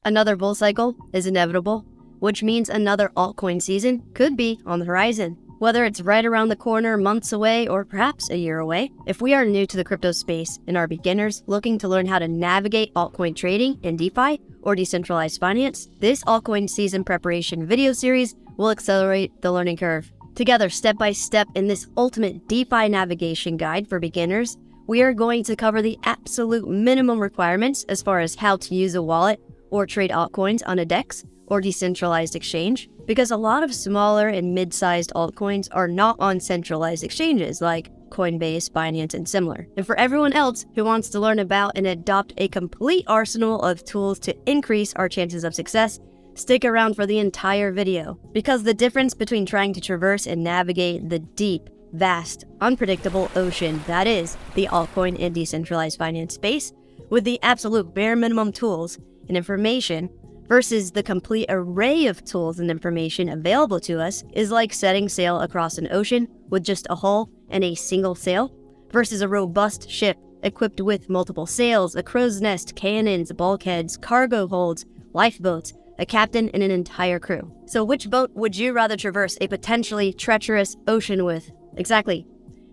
Another bull cycle is inevitable, which means another altcoin season could be on the horizon. Whether it's right around the corner, months away, or perhaps a year away, if we are new to the crypto space and are beginners looking to learn how to navigate altcoin trading in DeFi or decentralized finance, this altcoin season preparation video series will accelerate the learning curve. Together, step by step in this ultimate DeFi navigation guide for beginners, we are going to cover the absolute minimum requirements as far as how to use a wallet or trade altcoins on a DEX or decentralized exchange, because a lot of smaller and mid-sized altcoins are not on centralized exchanges like Coinbase, Binance, and similar. And for everyone else who wants to learn about and adopt a complete arsenal of tools to increase our chances of success, stick around for the entire video, because the difference between trying to traverse and navigate the deep, vast, unpredictable ocean that is the altcoin and decentralized finance space with the absolute bare minimum tools and information versus the complete array of tools and information available to us is like setting sail across an ocean with just a hull and a single sail versus a robust ship equipped with multiple sails, a crow's nest, cannons, bulkheads, cargo holds, lifeboats, a captain, and an entire crew. So which boat would you rather traverse a potentially treacherous ocean with? Exactly.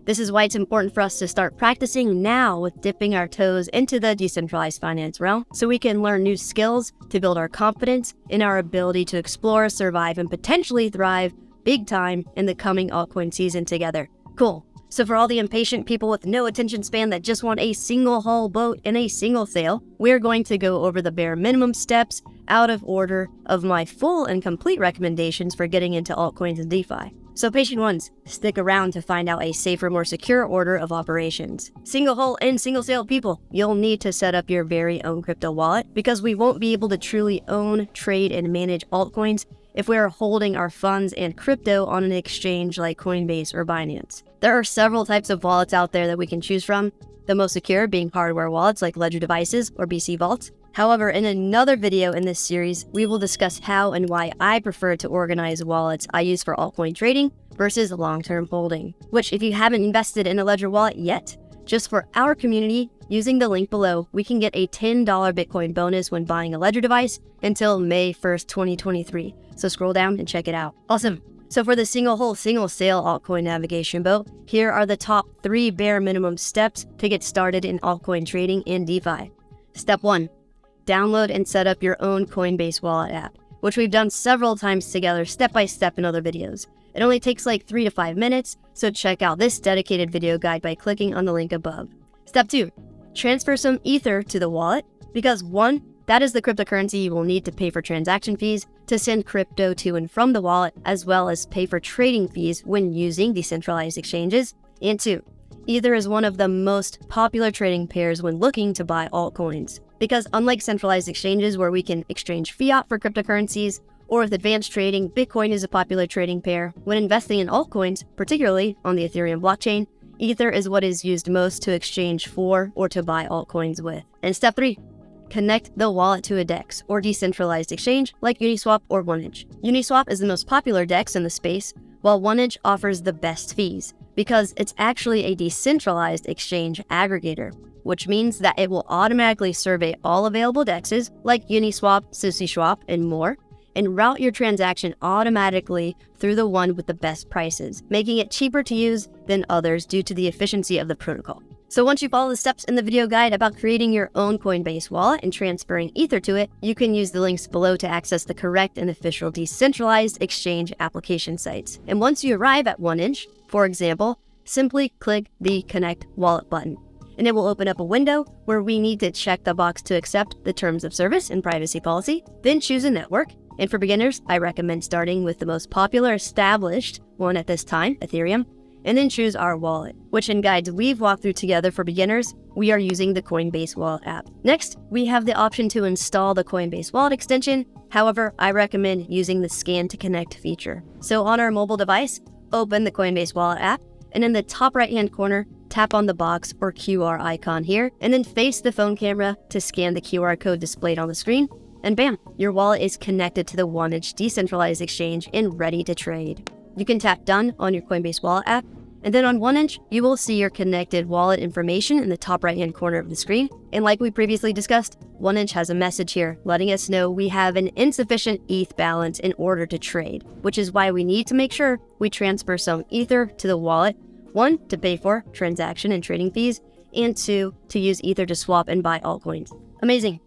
This is why it's important for us to start practicing now with dipping our toes into the decentralized finance realm so we can learn new skills to build our confidence in our ability to explore, survive, and potentially thrive big time in the coming altcoin season together. Cool. So for all the impatient people with no attention span that just want a single hull boat and a single sail, we're going to go over the bare minimum steps out of order of my full and complete recommendations for getting into altcoins and DeFi. So patient ones, stick around to find out a safer, more secure order of operations. Single hull and single sail people, you'll need to set up your very own crypto wallet because we won't be able to truly own, trade, and manage altcoins if we are holding our funds and crypto on an exchange like Coinbase or Binance. There are several types of wallets out there that we can choose from, the most secure being hardware wallets like Ledger Devices or BC Vault. However, in another video in this series, we will discuss how and why I prefer to organize wallets I use for altcoin trading versus long-term holding, which if you haven't invested in a Ledger wallet yet, just for our community, using the link below, we can get a $10 Bitcoin bonus when buying a Ledger device until May 1st, 2023. So scroll down and check it out. Awesome. So for the single hull, single sail altcoin navigation boat, here are the top 3 bare minimum steps to get started in altcoin trading in DeFi. Step 1. Download and set up your own Coinbase wallet app, which we've done several times together step by step in other videos. It only takes like 3 to 5 minutes, so check out this dedicated video guide by clicking on the link above. Step 2. Transfer some Ether to the wallet, because 1, that is the cryptocurrency you will need to pay for transaction fees to send crypto to and from the wallet, as well as pay for trading fees when using decentralized exchanges. And 2, Ether is one of the most popular trading pairs when looking to buy altcoins, because unlike centralized exchanges where we can exchange fiat for cryptocurrencies, or with advanced trading, Bitcoin is a popular trading pair. When investing in altcoins, particularly on the Ethereum blockchain, Ether is what is used most to exchange for or to buy altcoins with. And step 3, connect the wallet to a DEX or decentralized exchange like Uniswap or 1inch. Uniswap is the most popular DEX in the space, while 1inch offers the best fees because it's actually a decentralized exchange aggregator, which means that it will automatically survey all available DEXs like Uniswap, SushiSwap, and more, and route your transaction automatically through the one with the best prices, making it cheaper to use than others due to the efficiency of the protocol. So once you follow the steps in the video guide about creating your own Coinbase wallet and transferring Ether to it, you can use the links below to access the correct and official decentralized exchange application sites. And once you arrive at 1inch, for example, simply click the Connect Wallet button, and it will open up a window where we need to check the box to accept the terms of service and privacy policy, then choose a network. And for beginners, I recommend starting with the most popular established one at this time, Ethereum, and then choose our wallet, which in guides we've walked through together for beginners, we are using the Coinbase Wallet app. Next, we have the option to install the Coinbase Wallet extension. However, I recommend using the Scan to Connect feature. So on our mobile device, open the Coinbase Wallet app, and in the top right-hand corner, tap on the box or QR icon here, and then face the phone camera to scan the QR code displayed on the screen. And bam, your wallet is connected to the 1inch decentralized exchange and ready to trade. You can tap Done on your Coinbase Wallet app, And then on 1inch, you will see your connected wallet information in the top right-hand corner of the screen. And like we previously discussed, 1inch has a message here letting us know we have an insufficient ETH balance in order to trade, which is why we need to make sure we transfer some Ether to the wallet, 1, to pay for transaction and trading fees, and 2, to use Ether to swap and buy altcoins. Amazing.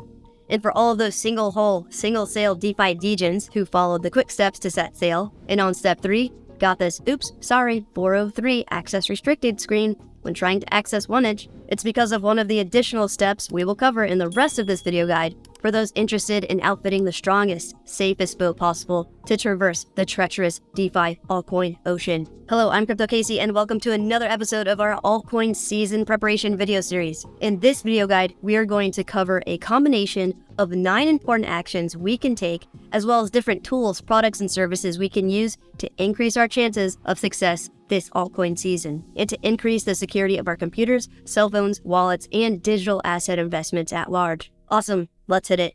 And for all of those single sale DeFi degens who followed the quick steps to set sail, and on step 3, got this, oops, sorry, 403 access restricted screen when trying to access 1inch, it's because of one of the additional steps we will cover in the rest of this video guide for those interested in outfitting the strongest, safest boat possible to traverse the treacherous DeFi altcoin ocean. Hello, I'm Crypto Casey, and welcome to another episode of our altcoin season preparation video series. In this video guide, we are going to cover a combination of 9 important actions we can take, as well as different tools, products, and services we can use to increase our chances of success this altcoin season, and to increase the security of our computers, cell phones, wallets, and digital asset investments at large. Awesome, let's hit it.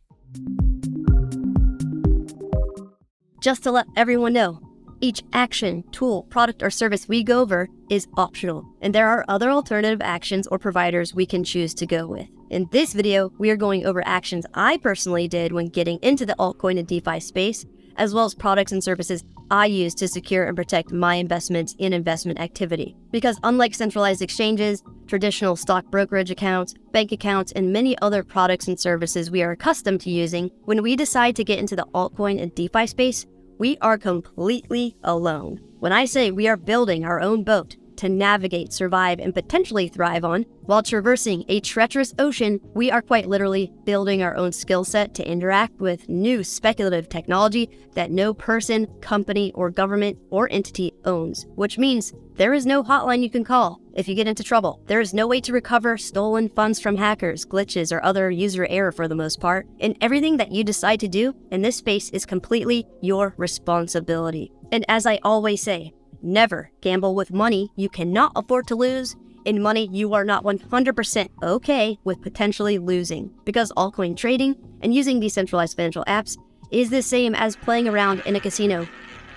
Just to let everyone know, each action, tool, product, or service we go over is optional, and there are other alternative actions or providers we can choose to go with. In this video, we are going over actions I personally did when getting into the altcoin and DeFi space, as well as products and services I use to secure and protect my investments in investment activity. Because unlike centralized exchanges, traditional stock brokerage accounts, bank accounts, and many other products and services we are accustomed to using, when we decide to get into the altcoin and DeFi space, we are completely alone. When I say we are building our own boat to navigate, survive, and potentially thrive on, while traversing a treacherous ocean, we are quite literally building our own skill set to interact with new speculative technology that no person, company, or government or entity owns, which means there is no hotline you can call if you get into trouble. There is no way to recover stolen funds from hackers, glitches, or other user error for the most part, and everything that you decide to do in this space is completely your responsibility. And as I always say, never gamble with money you cannot afford to lose, in money you are not 100% okay with potentially losing, because altcoin trading and using decentralized financial apps is the same as playing around in a casino.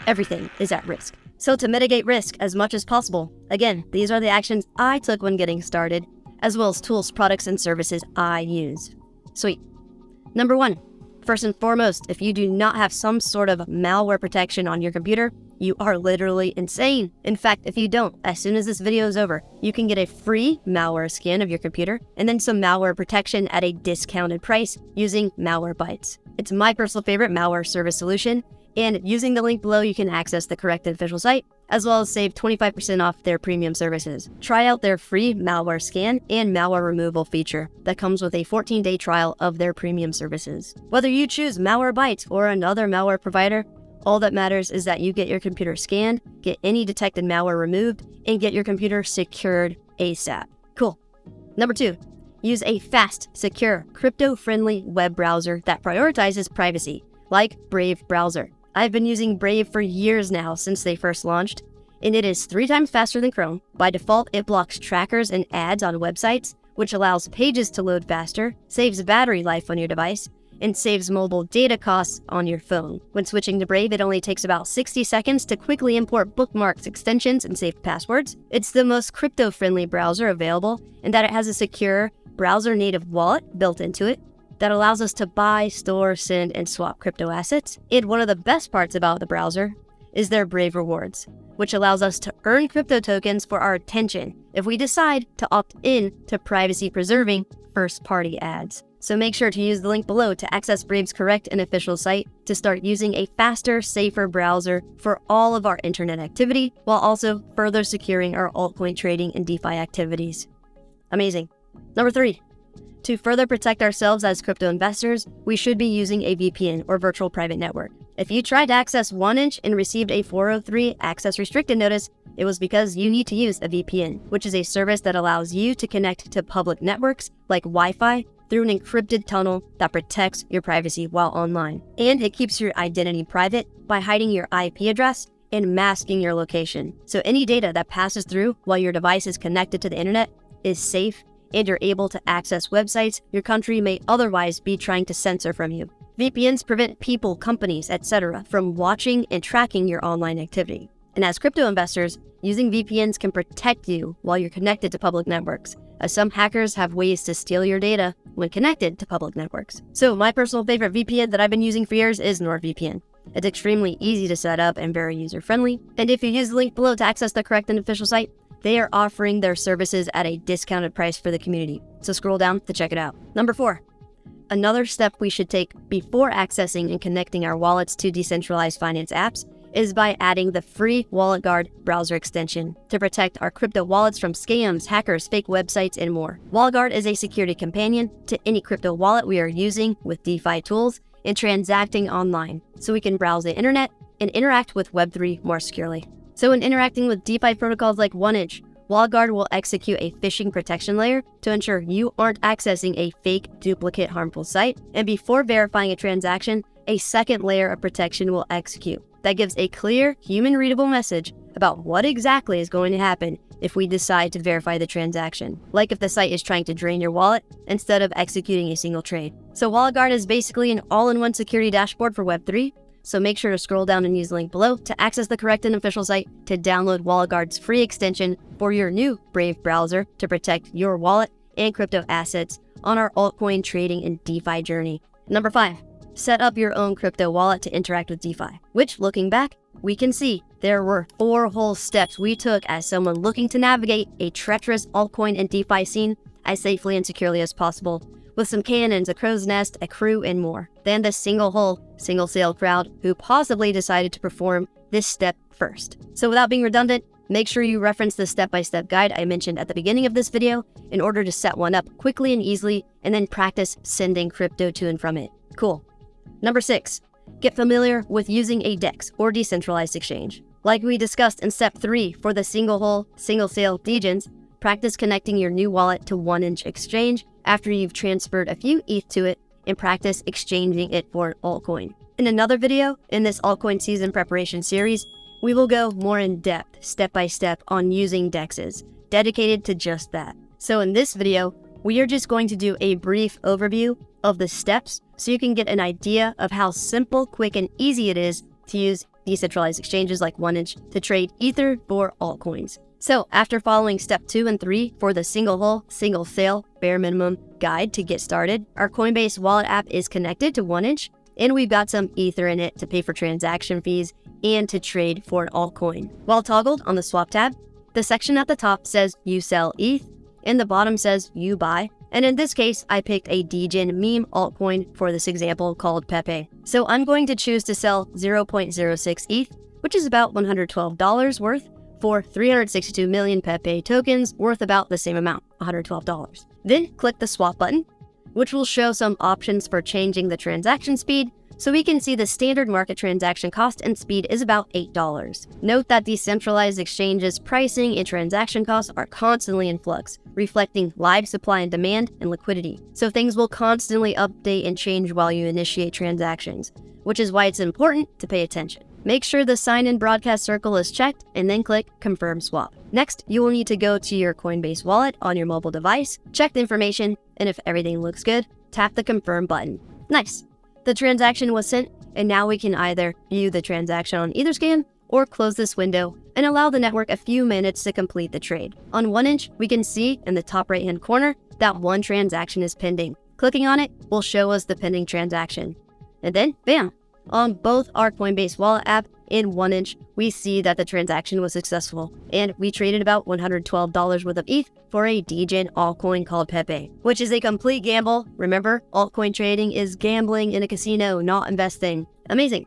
Everything is at risk. So to mitigate risk as much as possible, again, these are the actions I took when getting started, as well as tools, products, and services I use. Sweet. Number 1, first and foremost, if you do not have some sort of malware protection on your computer, you are literally insane. In fact, if you don't, as soon as this video is over, you can get a free malware scan of your computer and then some malware protection at a discounted price using Malwarebytes. It's my personal favorite malware service solution, and using the link below, you can access the correct official site, as well as save 25% off their premium services. Try out their free malware scan and malware removal feature that comes with a 14-day trial of their premium services. Whether you choose Malwarebytes or another malware provider, all that matters is that you get your computer scanned, get any detected malware removed, and get your computer secured ASAP. Cool. Number 2, use a fast, secure, crypto-friendly web browser that prioritizes privacy, like Brave browser. I've been using Brave for years now since they first launched, and it is 3 times faster than Chrome. By default, it blocks trackers and ads on websites, which allows pages to load faster, saves battery life on your device, and saves mobile data costs on your phone. When switching to Brave, it only takes about 60 seconds to quickly import bookmarks, extensions, and saved passwords. It's the most crypto-friendly browser available, in that it has a secure browser-native wallet built into it that allows us to buy, store, send, and swap crypto assets. And one of the best parts about the browser is their Brave Rewards, which allows us to earn crypto tokens for our attention if we decide to opt in to privacy-preserving first-party ads. So make sure to use the link below to access Brave's correct and official site to start using a faster, safer browser for all of our internet activity, while also further securing our altcoin trading and DeFi activities. Amazing. Number 3, to further protect ourselves as crypto investors, we should be using a VPN or virtual private network. If you tried to access 1inch and received a 403 access restricted notice, it was because you need to use a VPN, which is a service that allows you to connect to public networks like Wi-Fi through an encrypted tunnel that protects your privacy while online. And it keeps your identity private by hiding your IP address and masking your location. So any data that passes through while your device is connected to the internet is safe, and you're able to access websites your country may otherwise be trying to censor from you. VPNs prevent people, companies, etc. from watching and tracking your online activity. And as crypto investors, using VPNs can protect you while you're connected to public networks, as some hackers have ways to steal your data when connected to public networks. So my personal favorite VPN that I've been using for years is NordVPN. It's extremely easy to set up and very user-friendly. And if you use the link below to access the correct and official site, they are offering their services at a discounted price for the community. So scroll down to check it out. Number 4. Another step we should take before accessing and connecting our wallets to decentralized finance apps is by adding the free WalletGuard browser extension to protect our crypto wallets from scams, hackers, fake websites, and more. WalletGuard is a security companion to any crypto wallet we are using with DeFi tools and transacting online, so we can browse the internet and interact with Web3 more securely. So in interacting with DeFi protocols like OneInch, WalletGuard will execute a phishing protection layer to ensure you aren't accessing a fake, duplicate, harmful site. And before verifying a transaction, a second layer of protection will execute that gives a clear, human-readable message about what exactly is going to happen if we decide to verify the transaction, like if the site is trying to drain your wallet instead of executing a single trade. So WalletGuard is basically an all-in-one security dashboard for Web3, so make sure to scroll down and use the link below to access the correct and official site to download WalletGuard's free extension for your new Brave browser to protect your wallet and crypto assets on our altcoin trading and DeFi journey. Number 5, set up your own crypto wallet to interact with DeFi, which, looking back, we can see there were 4 whole steps we took as someone looking to navigate a treacherous altcoin and DeFi scene as safely and securely as possible, with some cannons, a crow's nest, a crew, and more, than the single sail crowd who possibly decided to perform this step first. So without being redundant, make sure you reference the step-by-step guide I mentioned at the beginning of this video in order to set one up quickly and easily, and then practice sending crypto to and from it. Cool. Number 6, get familiar with using a DEX or decentralized exchange. Like we discussed in step 3 for the single sail degens, practice connecting your new wallet to OneInch exchange after you've transferred a few ETH to it, and practice exchanging it for an altcoin. In another video in this altcoin season preparation series, we will go more in depth, step by step, on using DEXs, dedicated to just that. So in this video, we are just going to do a brief overview of the steps so you can get an idea of how simple, quick, and easy it is to use decentralized exchanges like OneInch to trade Ether for altcoins. So after following step 2 and 3 for the single sail, bare minimum guide to get started, our Coinbase wallet app is connected to OneInch, and we've got some Ether in it to pay for transaction fees and to trade for an altcoin. While toggled on the swap tab, the section at the top says you sell ETH, and the bottom says you buy. And in this case, I picked a degen meme altcoin for this example called Pepe. So I'm going to choose to sell 0.06 ETH, which is about $112 worth, for 362 million Pepe tokens worth about the same amount, $112. Then click the swap button, which will show some options for changing the transaction speed, so we can see the standard market transaction cost and speed is about $8. Note that decentralized exchanges pricing and transaction costs are constantly in flux, reflecting live supply and demand and liquidity. So things will constantly update and change while you initiate transactions, which is why it's important to pay attention. Make sure the sign-in broadcast circle is checked and then click Confirm Swap. Next, you will need to go to your Coinbase wallet on your mobile device, check the information, and if everything looks good, tap the Confirm button. Nice. The transaction was sent, and now we can either view the transaction on Etherscan or close this window and allow the network a few minutes to complete the trade. On OneInch, we can see in the top right-hand corner that one transaction is pending. Clicking on it will show us the pending transaction. And then, bam! On both our Coinbase wallet app and OneInch, we see that the transaction was successful, and we traded about $112 worth of ETH for a degen altcoin called Pepe, which is a complete gamble. Remember, altcoin trading is gambling in a casino, not investing. Amazing.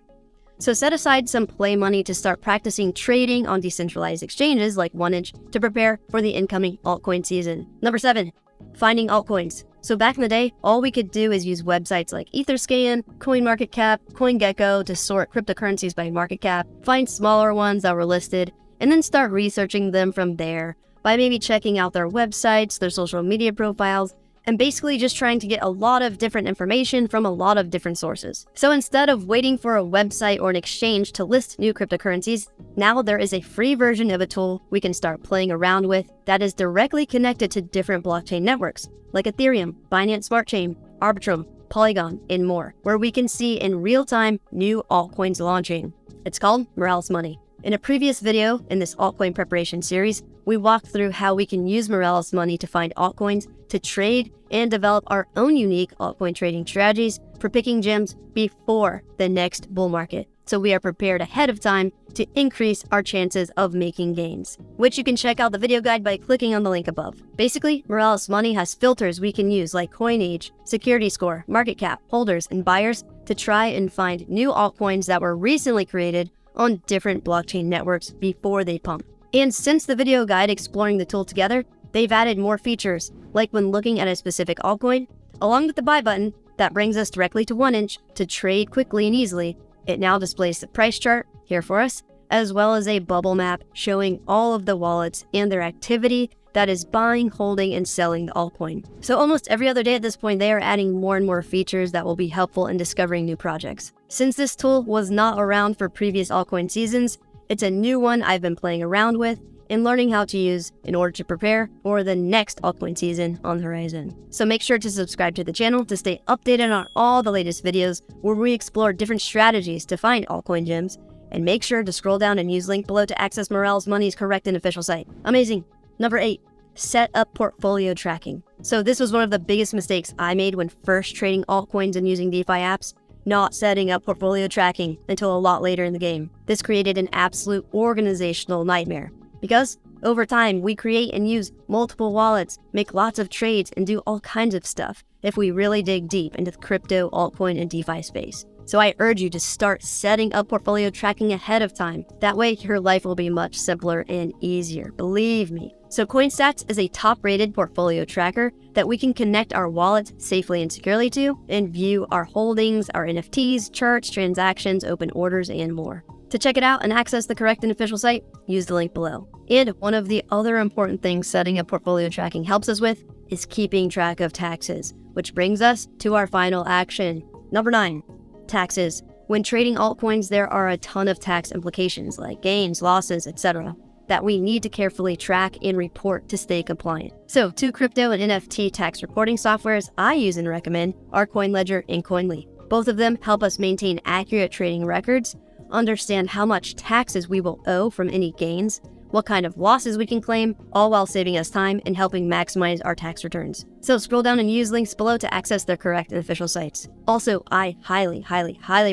So set aside some play money to start practicing trading on decentralized exchanges like OneInch to prepare for the incoming altcoin season. Number 7, finding altcoins. So back in the day, all we could do is use websites like Etherscan, CoinMarketCap, CoinGecko to sort cryptocurrencies by market cap, find smaller ones that were listed, and then start researching them from there by maybe checking out their websites, their social media profiles, and basically just trying to get a lot of different information from a lot of different sources. So instead of waiting for a website or an exchange to list new cryptocurrencies, now there is a free version of a tool we can start playing around with that is directly connected to different blockchain networks, like Ethereum, Binance Smart Chain, Arbitrum, Polygon, and more, where we can see in real time new altcoins launching. It's called Morales Money. In a previous video in this altcoin preparation series, we walked through how we can use Morales money to find altcoins, to trade, and develop our own unique altcoin trading strategies for picking gems before the next bull market, so we are prepared ahead of time to increase our chances of making gains, which you can check out the video guide by clicking on the link above. Basically, Morales money has filters we can use like coin age, security score, market cap, holders, and buyers to try and find new altcoins that were recently created on different blockchain networks before they pump. And since the video guide exploring the tool together, they've added more features, like when looking at a specific altcoin, along with the buy button that brings us directly to 1inch to trade quickly and easily. It now displays the price chart here for us, as well as a bubble map showing all of the wallets and their activity that is buying, holding, and selling the altcoin. So almost every other day at this point, they are adding more and more features that will be helpful in discovering new projects. Since this tool was not around for previous altcoin seasons, it's a new one I've been playing around with and learning how to use in order to prepare for the next altcoin season on the horizon. So make sure to subscribe to the channel to stay updated on all the latest videos where we explore different strategies to find altcoin gems, and make sure to scroll down and use link below to access Morales Money's correct and official site. Amazing. Number 8, set up portfolio tracking. So this was one of the biggest mistakes I made when first trading altcoins and using DeFi apps, not setting up portfolio tracking until a lot later in the game. This created an absolute organizational nightmare because over time we create and use multiple wallets, make lots of trades, and do all kinds of stuff if we really dig deep into the crypto, altcoin, and DeFi space. So I urge you to start setting up portfolio tracking ahead of time. That way your life will be much simpler and easier, believe me. So CoinStats is a top-rated portfolio tracker that we can connect our wallets safely and securely to and view our holdings, our NFTs, charts, transactions, open orders, and more. To check it out and access the correct and official site, use the link below. And one of the other important things setting up portfolio tracking helps us with is keeping track of taxes, which brings us to our final action. Number 9, taxes. When trading altcoins, there are a ton of tax implications like gains, losses, etc. that we need to carefully track and report to stay compliant. So 2 crypto and NFT tax reporting softwares I use and recommend are CoinLedger and Coinly. Both of them help us maintain accurate trading records, understand how much taxes we will owe from any gains, what kind of losses we can claim, all while saving us time and helping maximize our tax returns. So scroll down and use links below to access their correct and official sites. Also, I highly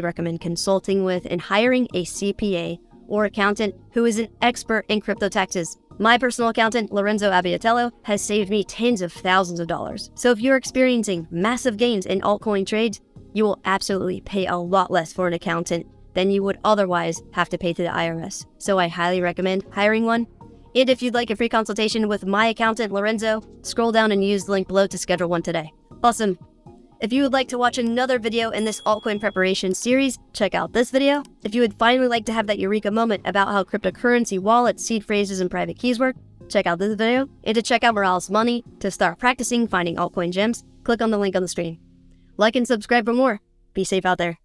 recommend consulting with and hiring a CPA or accountant who is an expert in crypto taxes. My personal accountant, Lorenzo Abbiatello, has saved me tens of thousands of dollars. So if you're experiencing massive gains in altcoin trades, you will absolutely pay a lot less for an accountant than you would otherwise have to pay to the IRS. So I highly recommend hiring one. And if you'd like a free consultation with my accountant, Lorenzo, scroll down and use the link below to schedule one today. Awesome. If you would like to watch another video in this altcoin preparation series, check out this video. If you would finally like to have that eureka moment about how cryptocurrency wallets, seed phrases, and private keys work, check out this video. And to check out Morales Money to start practicing finding altcoin gems, click on the link on the screen. Like and subscribe for more. Be safe out there.